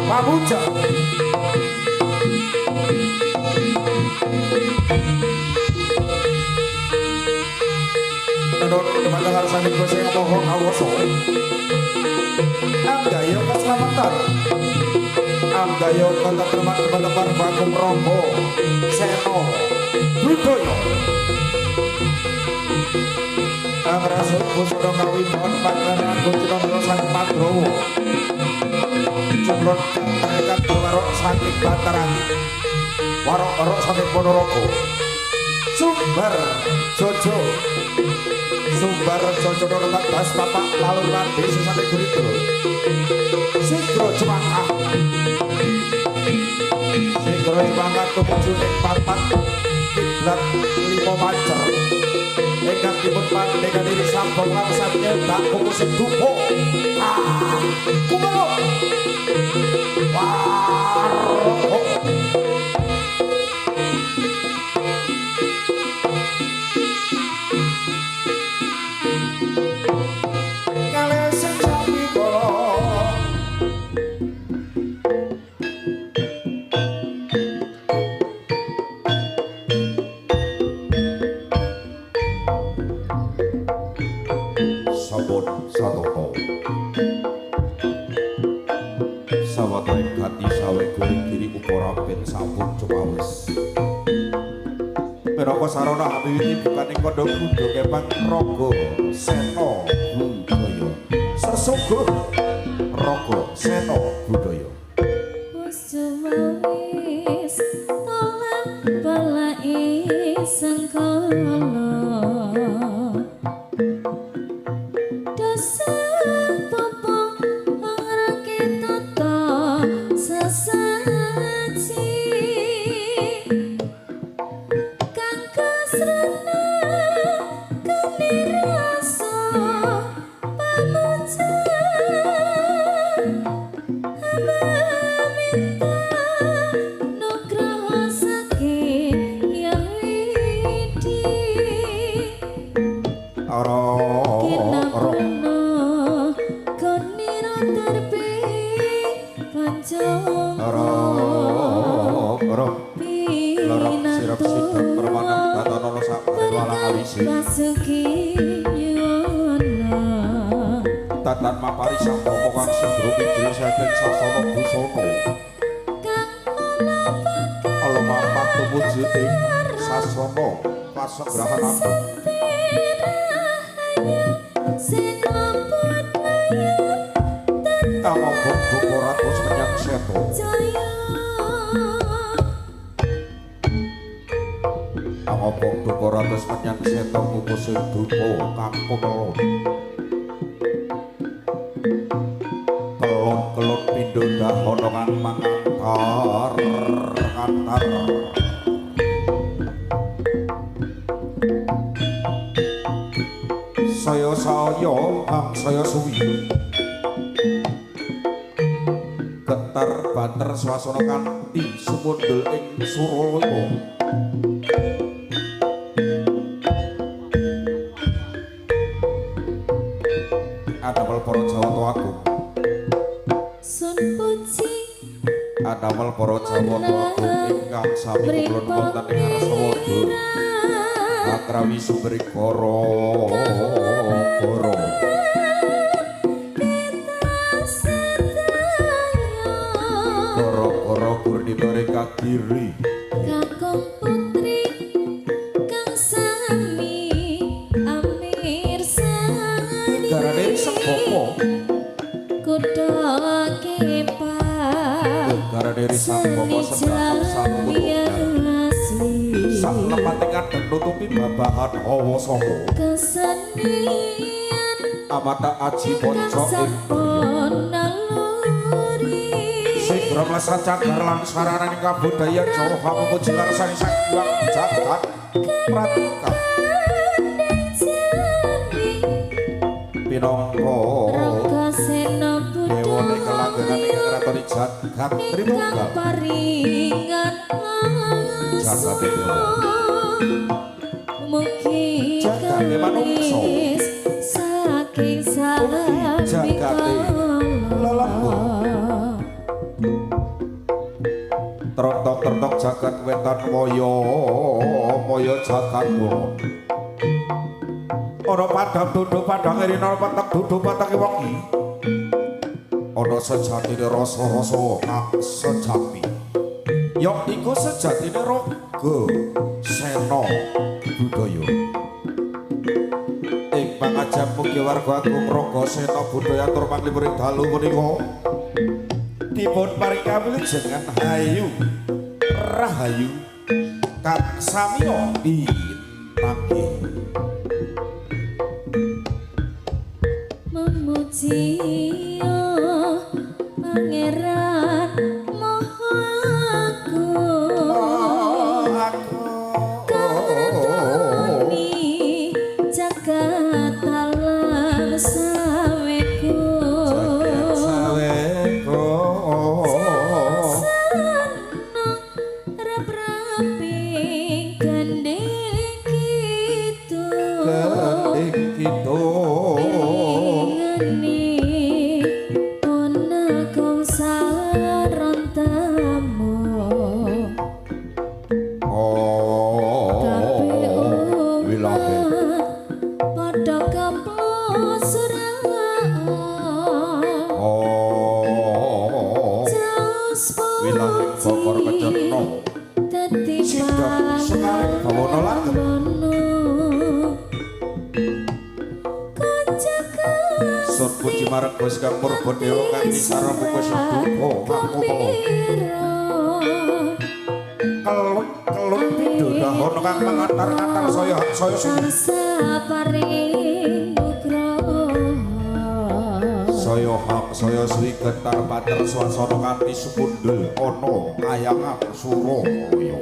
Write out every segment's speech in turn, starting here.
Pamuja Menurut kepada harsani kusing mohon awoso Amdayo keselamatan Amdayo kata termat kepada Parvakum Rombo Seno Budoyo Angrasuk kusudo kawi mohon pandangan kusudo sang Pandrowo Jumlon mereka berwarok sakit bataran warok-warok sakit Ponorogo Sumbar Jojo Sumbar Jojo Noretak Das Bapak lalu nanti sesate gurito Sigro Cemangkah Sigro Cemangkah tumuju ing papat kiblat 5 macer ingkang dipun pandhekan ing sambung langsatnya tak kukusing dupo kumalo warok sarana habiwiti bukan ing kandha kudu kepang raga sena budaya sesungguh raga sena budaya wis tolak balai sangkala tatan mapari sang bapa kang sindro pidul saking sasana busana ala mampah tumuju ing sasana pasegrahan agung Amabok duka ratus menyang seto Amabok duka ratus menyang seto kukusing duka kang kumelon kelon-kelon pindho dahana kang mangantar saya saya suwi getar banter swasana kanthi sumundul ing Suralaya adamel para Jawata Agung sun puji damel para Jawata agung ingkang sami kulon wonten ing Arsawadha akrawi sumber koro Purnima reka kiri kakung putri kang sami amir sani garane sepopo kuda kepa garane sepopo sebab sak lepatingan dan nutupi babahan hawa saka kesenian amata aji ponco ing Segra mlesat cagar lan saraning kabudayan Jawa pamuji karsani sang hyang jagat pratika pinangka dewane kelanggengan ing kraton jagat trimunggal jagat dewa mugi jagate manungsa saking jagate lelembut tertok-tertok jagat wetan moyo jagat kulon ana padang dudu padang irina petek dudu petek wengi ana sejatine rasa-rasa kang sejati ya iku sejatine raga sena budaya ing pangajap mugi warga agung raga sena budaya tur panglipuring dalu punika dipun paring kawilujengan hayu rahayu kang samiya pinanggih memuji pangeran moho aku kami jagat alam saweku marang Gusti Kang Purbadewa kanthi sarana buka seduka kelun pindho dahon kang mangantar-antar saya saya suwi getar pater swasana kanthi supundhul ana kayangan Suralaya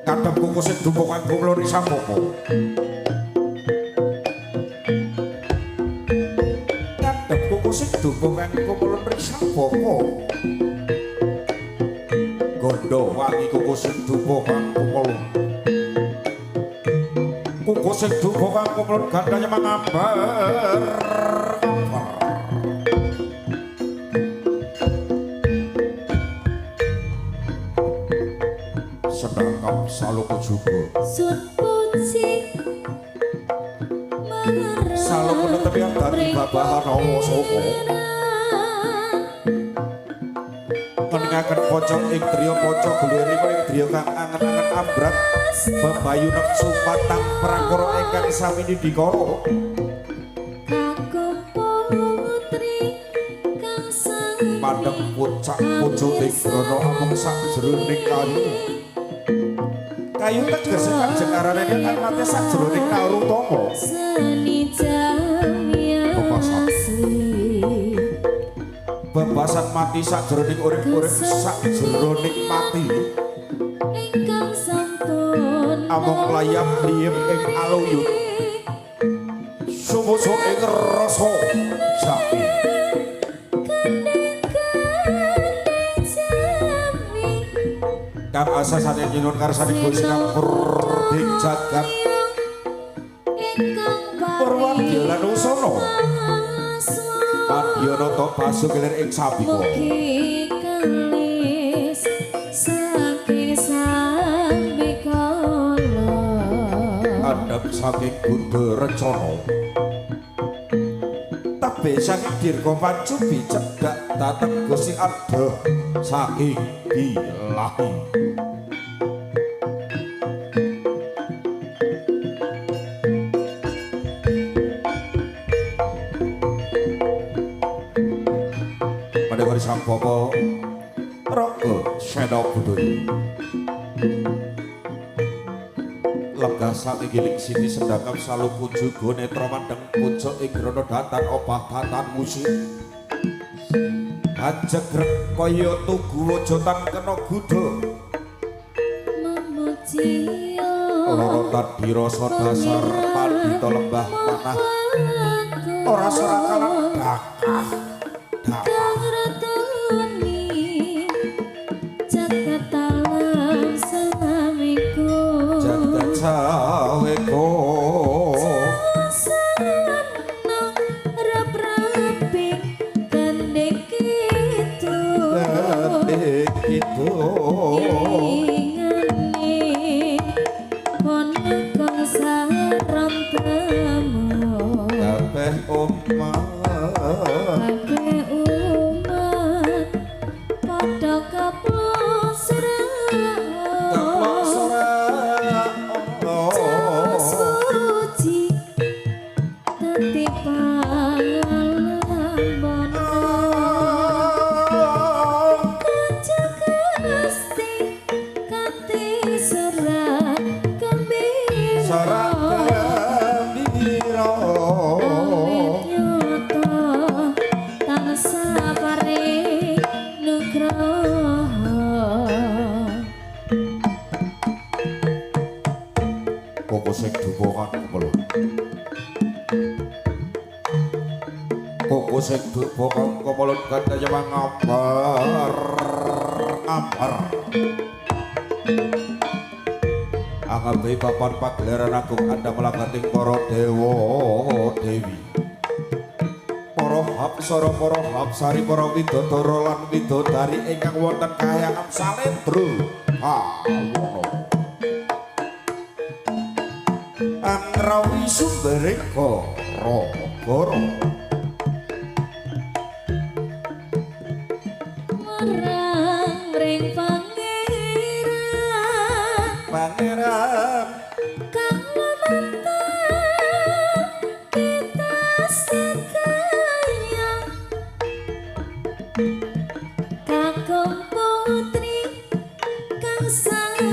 kadang kukus dumpuk kang kumloni sampopo dukungan kumulun riksa bopo gondo wangi kukusin dukungan kumulun kukusin dukungan kumulun gandanya mengambar sedangkan saluku juga saluku netepi yang dari babahan hawa soko mendengarkan pocok ing driya pocok guluri ing driya kang angen-angen ambrat bebayu nepsu patang prakara ingkang sami dikara madhep pucak pucuking grana amung sak jroning kayu tegese kanjeng arane kang mate sak jroning narutama bebasan mati sak jroning urip-urip sak jroning mati ingkang sampun amung layap liyem ing aluyut sumusu ing rasa sapi kang asasane nyuwun karsane Gusti Kang Purding jagat Purwadya lan Usana Yonata pasugilir ing sabiko mugi kalis saking sambikala andhap saking Gunda Recana tebe saking Dirga Pancubi cedhak dhateng Gusti Adha saking Bilahi Padahal sang Bapa Raga Sena Budaya Lenggah satingiling sini sedangkan saluku juga netra mandeng pucuk ing grana datan opah datan musik ajegrek kaya tugu wajotan kena gudha memuji loro tadi rasa dasar pandita lembah manah ora sorakalan dakah kang reteni jagat alam samiku jagat saweko senang rep-repi gandeng gitu gandeng gitu ingane pon kang saram temu kabeh omah kabeh umat padha suci dadi pangalaman kanjeng Gusti kanthi serat gembira awit nyata tansah paring nugraha koko sing dupa kan kepala koko sing dupa kan kepala kaya ngambar angabe papan pagelaran agung anda melakating para dewa dewi para hapsara para hapsari para widodara lan widodari ingkang wonten kahyangan salendra hawono anrawi sumbering gara-gara marang ring pangeran kang lumantar kita sedaya kakung putri kang sami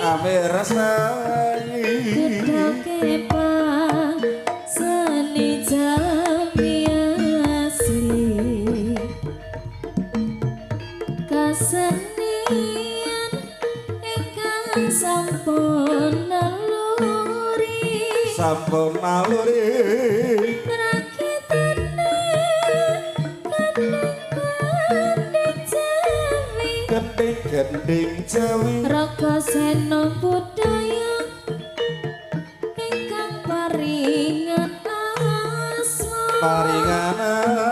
amirsani gedhoke pang seni jambi asli kasenian ingkang sampun naluri rakitane gending jawi Raga Sena Budaya ingkang paringan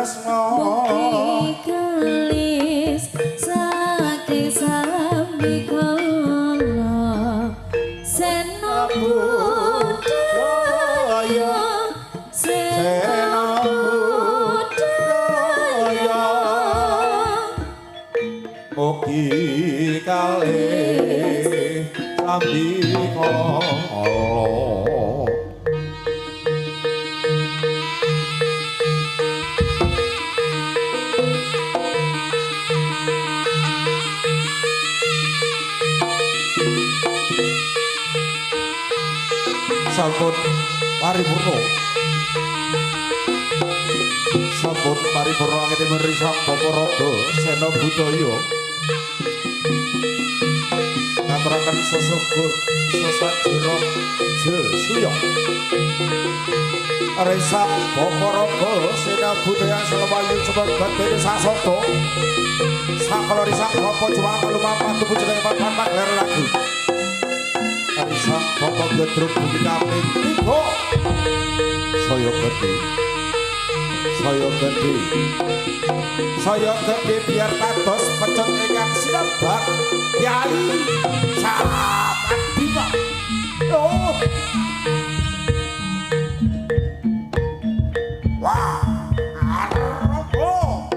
asma mugi kalis saking sambikala Sena Budaya mugi kalih sambikala sampun paripurna angin merisang Bapa Raga Sena Budaya ngaturaken sesugut sesajira Jesuya risang Bapa Raga Sena Budaya Selawayu sebagai dene sasada sakala risang Bapa Juang lumampah tubuh jeneng papan pagelaran lagu Risang Bapa gedruk bumi kaping 3 saya gede saya gede biar kados pecut ingkang sinebak Kyai Samandima oh wah arabo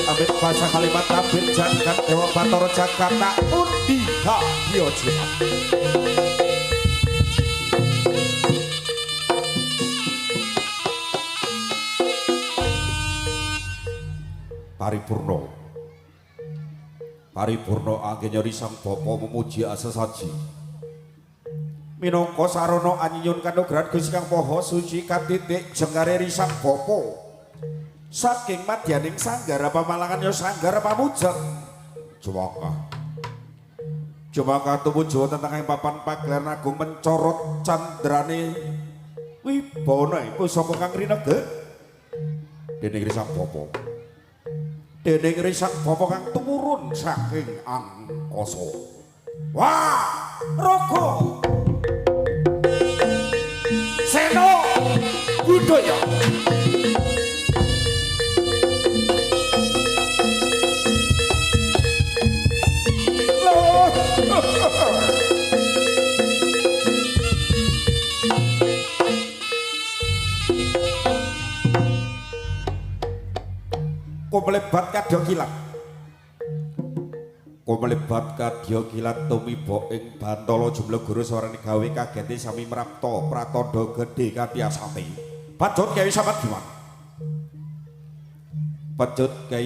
Amit pasang kalimat abid jagat Dewa Batara Jakarta undi Hadya Jimat Paripurna anggenya Risang Bapa memuji asesaji minangka sarana anyunyun kanugrahan Gusti Kang Maha Suci katitik jengare Risang Bapa saking madyaning sanggara pamalangan ya sanggara pamujeng Jumaka tumuju tentang ing papan pagelaran agung mencorot candrane wibana pusaka kang rinege dening Risang Bapa kang tumurun saking angkasa wah raga Sena Budaya Kumelebat kadya kilat tumiba ing Bantala jumlah guru swarane gawe kagete sami mrapta pratandha gedhe katyasate Pacut Kyai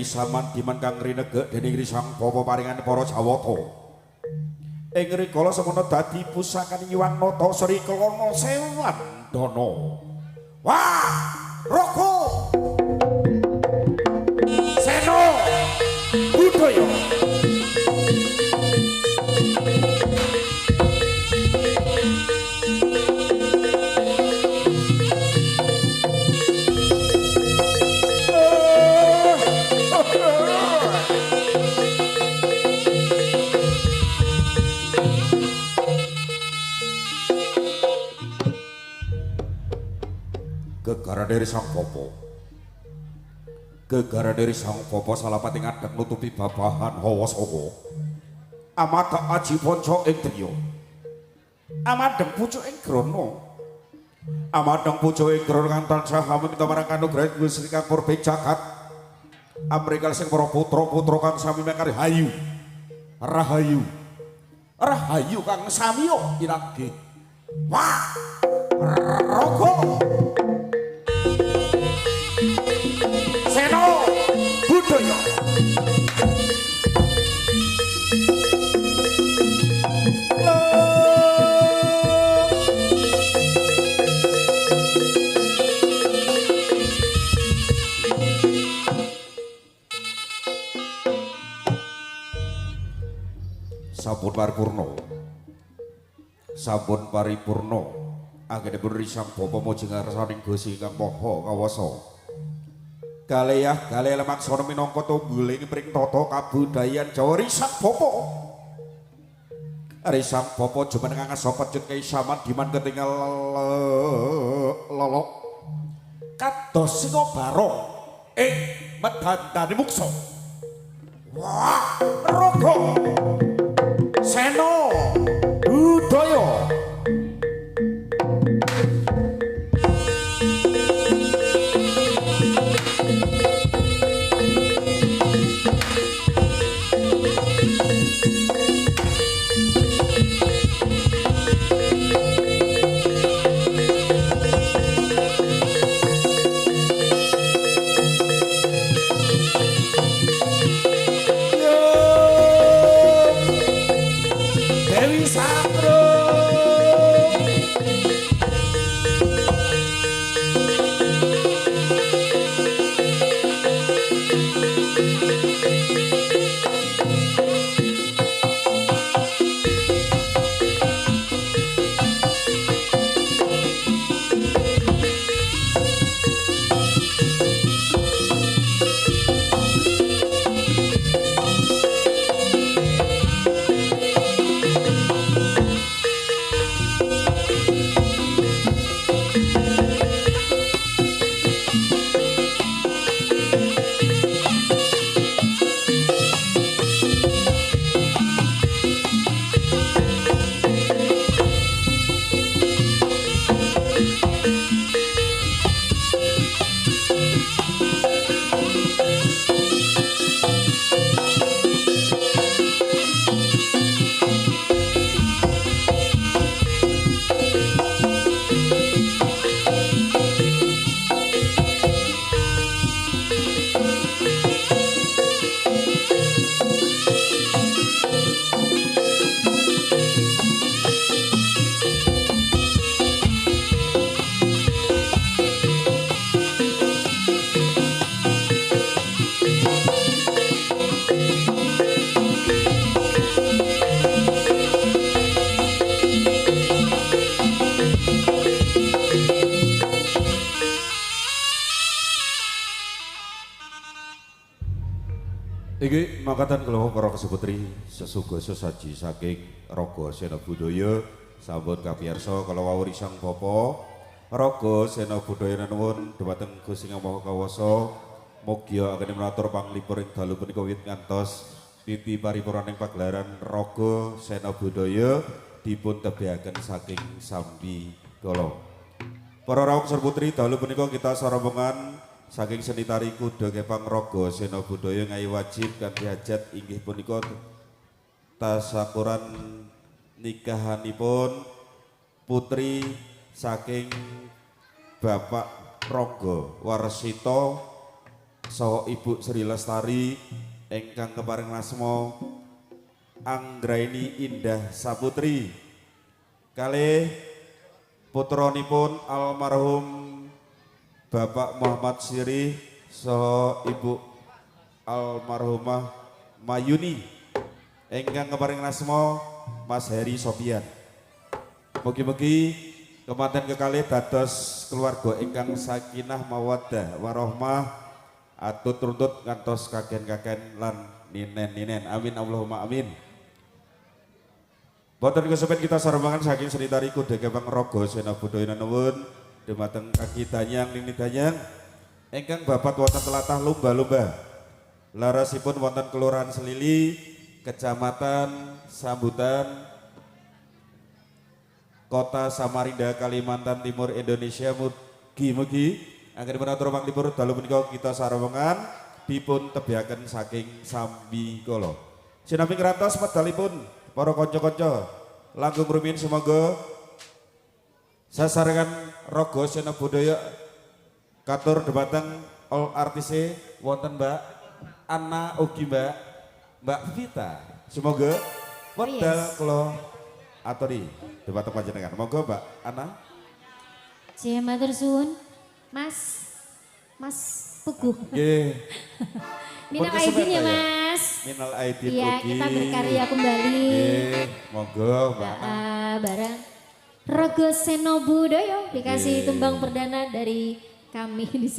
Samandiman kang rinegek dening Risang Bapa paringan para Jawata ing rikala semana dadi pusakaning Hyang Nata Sri Kelana Sewandana wah raga Sena Budaya gegara dari Sang Bapa salapating adang nutupi babahan hawa saka amata aji ponco ing driya amadeng pucuk ing grana kang tansah minta marang kanugrahan Gusti Kang Purba jagat amrikal sing para putra-putra kang sami mekari rahayu kang samiya inggih wah raga Sena Budaya sampun paripurna anggenipun Risang Bapa muji ngarsaning Gusti Kang Maha Kawasa kalih lemaksana minangka tungguling pring tata kabudayan Jawa Risang Bapa jumeneng angasa Pacut Kyai Samandiman ketingal lolok kados singa barong ing medandane muksa wah raga Iki mangkatan kula para keseputri sesuga sesaji saking Raga Sena Budaya sampun kapiyarsa kala wau risang bapa Raga Sena Budaya nuwun dhumateng Gusti Yang Maha Kawasa mugia ageng matur panglipur ing dalu punika wiwit ngantos pipi paripurnaning pagelaran Raga Sena Budaya dipun tebihaken saking sambi kala. Para rawuh serputri dalu punika kita sarombongan saking seni tari kuda kepang Raga Sena Budaya ngai wajib kanthi hajat inggih punika tasakuran nikahanipun putri saking Bapak Rangga Warsita saha Ibu Sri Lestari ingkang keparing asma Anggraini Indah Saputri kalih putranipun almarhum Bapak Muhammad Sirih saha Ibu almarhumah Mayuni ingkang keparing asma Mas Heri Sopian. Mugi-mugi kemanten kekalih dados keluarga ingkang sakinah mawaddah warahmah atut runtut ngantos kaken-kaken lan ninen-ninen. Amin Allahumma amin. Boten kesepen kita sarembangan saking seni tari kuda kepang Raga Sena Budaya nuwun dumateng kaki danyang nini danyang ingkang babat wonten telatah lumba-lumba larasipun wonten Kelurahan Selili Kecamatan Sambutan Kota Samarinda Kalimantan Timur Indonesia. Mugi-mugi anggenipun atur panglipur dalu punika kita sarembungan dipun tebihaken saking sambi kala. Sinambi ngrantos medalipun para kanca-kanca langkung rumiyin semoga sasarengan Raga Sena Budaya katur dhumateng all artise wonten Mbak Anna ugi Mbak Vita. Semoga wedal kula aturi dhumateng panjenengan. Monggo Mbak Anna. Jaya matur suwun. Mas Puguh. Nggih. Minal aidin ya Mas. Minal aidin Iya, ugi. kita berkarya kembali. Nggih, monggo Mbak. Bareng Raga Sena Budaya dikasih tumbang perdana dari kami di sini.